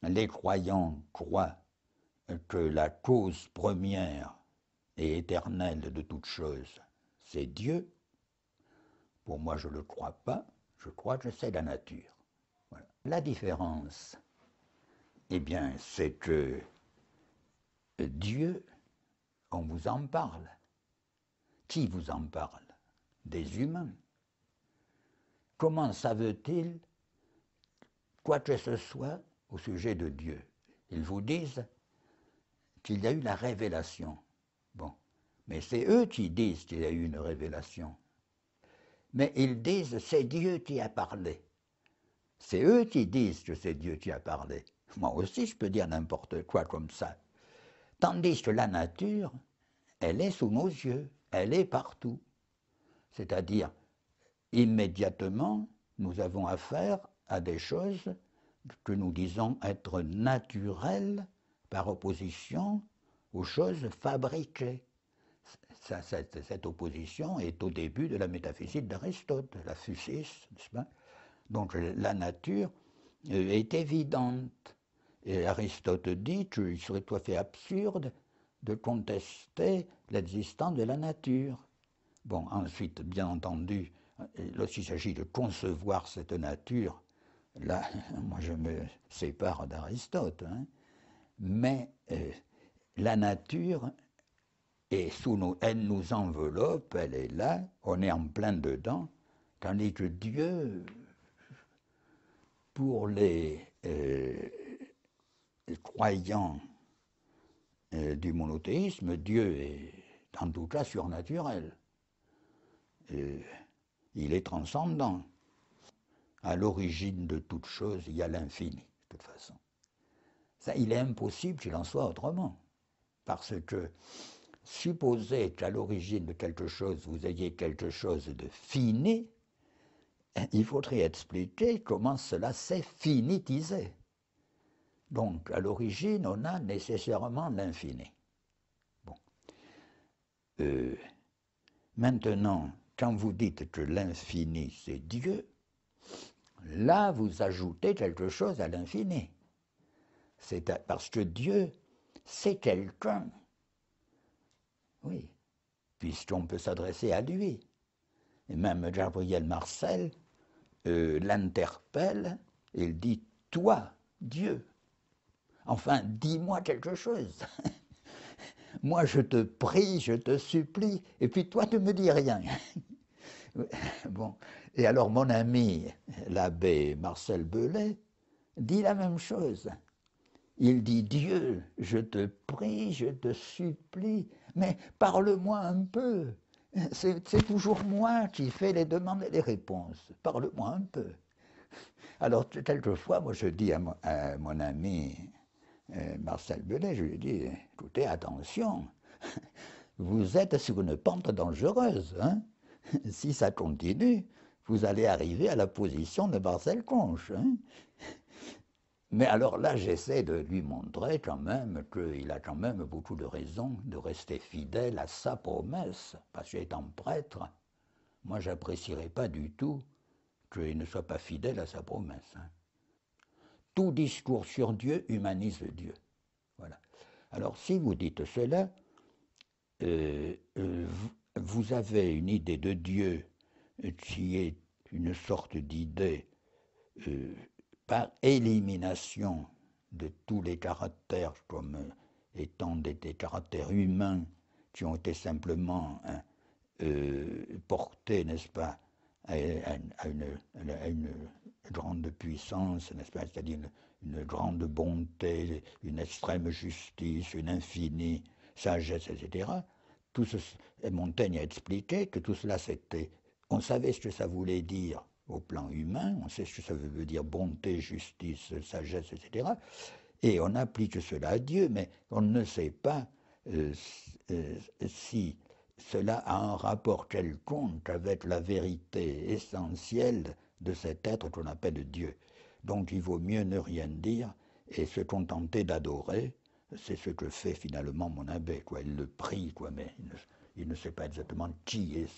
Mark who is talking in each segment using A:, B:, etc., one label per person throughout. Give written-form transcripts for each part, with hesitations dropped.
A: les croyants croient que la cause première et éternelle de toute chose, c'est Dieu. Pour moi, je ne le crois pas, je crois que c'est la nature. Voilà. La différence, eh bien, c'est que Dieu, on vous en parle. Qui vous en parle? Des humains. Comment savent-ils quoi que ce soit au sujet de Dieu? Ils vous disent qu'il y a eu la révélation. Bon, mais c'est eux qui disent qu'il y a eu une révélation. Mais ils disent c'est Dieu qui a parlé. C'est eux qui disent que c'est Dieu qui a parlé. Moi aussi, je peux dire n'importe quoi comme ça. Tandis que la nature, elle est sous nos yeux, elle est partout. C'est-à-dire, immédiatement, nous avons affaire à des choses que nous disons être naturelles par opposition aux choses fabriquées. Cette opposition est au début de la métaphysique d'Aristote, la physis, n'est-ce pas? Donc la nature est évidente. Et Aristote dit qu'il serait tout à fait absurde de contester l'existence de la nature. Bon, ensuite, bien entendu, lorsqu'il s'agit de concevoir cette nature, là, moi je me sépare d'Aristote, hein, mais la nature est elle nous enveloppe, elle est là, on est en plein dedans, tandis que Dieu, pour les croyants du monothéisme, Dieu est en tout cas surnaturel. Il est transcendant. À l'origine de toute chose, il y a l'infini, de toute façon. Ça, il est impossible qu'il en soit autrement. Parce que supposer qu'à l'origine de quelque chose, vous ayez quelque chose de fini, il faudrait expliquer comment cela s'est finitisé. Donc, à l'origine, on a nécessairement l'infini. Bon. Maintenant, quand vous dites que l'infini, c'est Dieu, là, vous ajoutez quelque chose à l'infini. C'est parce que Dieu, c'est quelqu'un. Oui, puisqu'on peut s'adresser à lui. Et même Gabriel Marcel l'interpelle, il dit « Toi, Dieu, enfin, dis-moi quelque chose. Moi, je te prie, je te supplie, et puis toi, tu ne me dis rien. » Bon. Et alors, mon ami, l'abbé Marcel Belay, dit la même chose. Il dit « Dieu, je te prie, je te supplie, mais parle-moi un peu. C'est toujours moi qui fais les demandes et les réponses. Parle-moi un peu. » Alors, quelquefois, moi, je dis à mon ami Marcel Belay, je lui dis « Écoutez, attention, vous êtes sur une pente dangereuse. Hein? Si ça continue, vous allez arriver à la position de Marcel Conche. Hein? » Mais alors là, j'essaie de lui montrer quand même qu'il a quand même beaucoup de raisons de rester fidèle à sa promesse, parce qu'étant prêtre, moi, j'apprécierais pas du tout qu'il ne soit pas fidèle à sa promesse. Hein. Tout discours sur Dieu humanise Dieu. Voilà. Alors, si vous dites cela, vous avez une idée de Dieu qui est une sorte d'idée par élimination de tous les caractères comme étant des caractères humains qui ont été simplement portés, n'est-ce pas, à une grande puissance, n'est-ce pas, c'est-à-dire une grande bonté, une extrême justice, une infinie sagesse, etc. Tout ce, et Montaigne a expliqué que tout cela c'était, on savait ce que ça voulait dire au plan humain, on sait ce que ça veut dire bonté, justice, sagesse, etc. Et on applique cela à Dieu, mais on ne sait pas si cela a un rapport quelconque avec la vérité essentielle de cet être qu'on appelle Dieu. Donc il vaut mieux ne rien dire et se contenter d'adorer. C'est ce que fait finalement mon abbé, quoi. Il le prie, quoi, mais il ne sait pas exactement qui est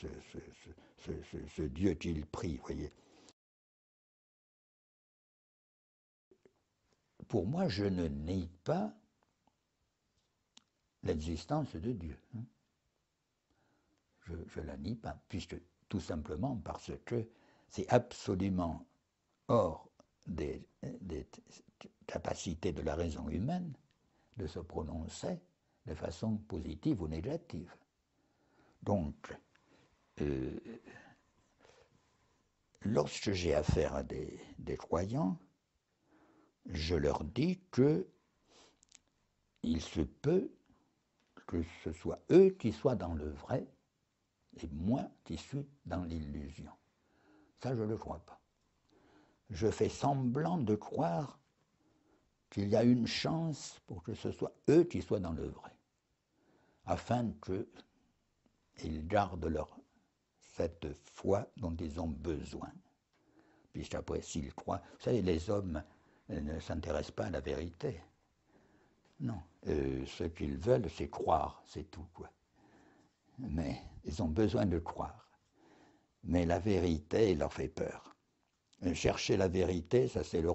A: ce Dieu qu'il prie, voyez. pour moi, je ne nie pas l'existence de Dieu. Je ne la nie pas, puisque tout simplement parce que c'est absolument hors des capacités de la raison humaine de se prononcer de façon positive ou négative. Donc, lorsque j'ai affaire à des croyants, je leur dis que il se peut que ce soit eux qui soient dans le vrai et moi qui suis dans l'illusion. Ça, je ne le crois pas. Je fais semblant de croire qu'il y a une chance pour que ce soit eux qui soient dans le vrai, afin qu'ils gardent cette foi dont ils ont besoin. Puisqu'après, s'ils croient, vous savez, les hommes ne s'intéressent pas à la vérité. Non, ce qu'ils veulent, c'est croire, c'est tout, quoi. Mais ils ont besoin de croire. Mais la vérité leur fait peur. Chercher la vérité, ça c'est le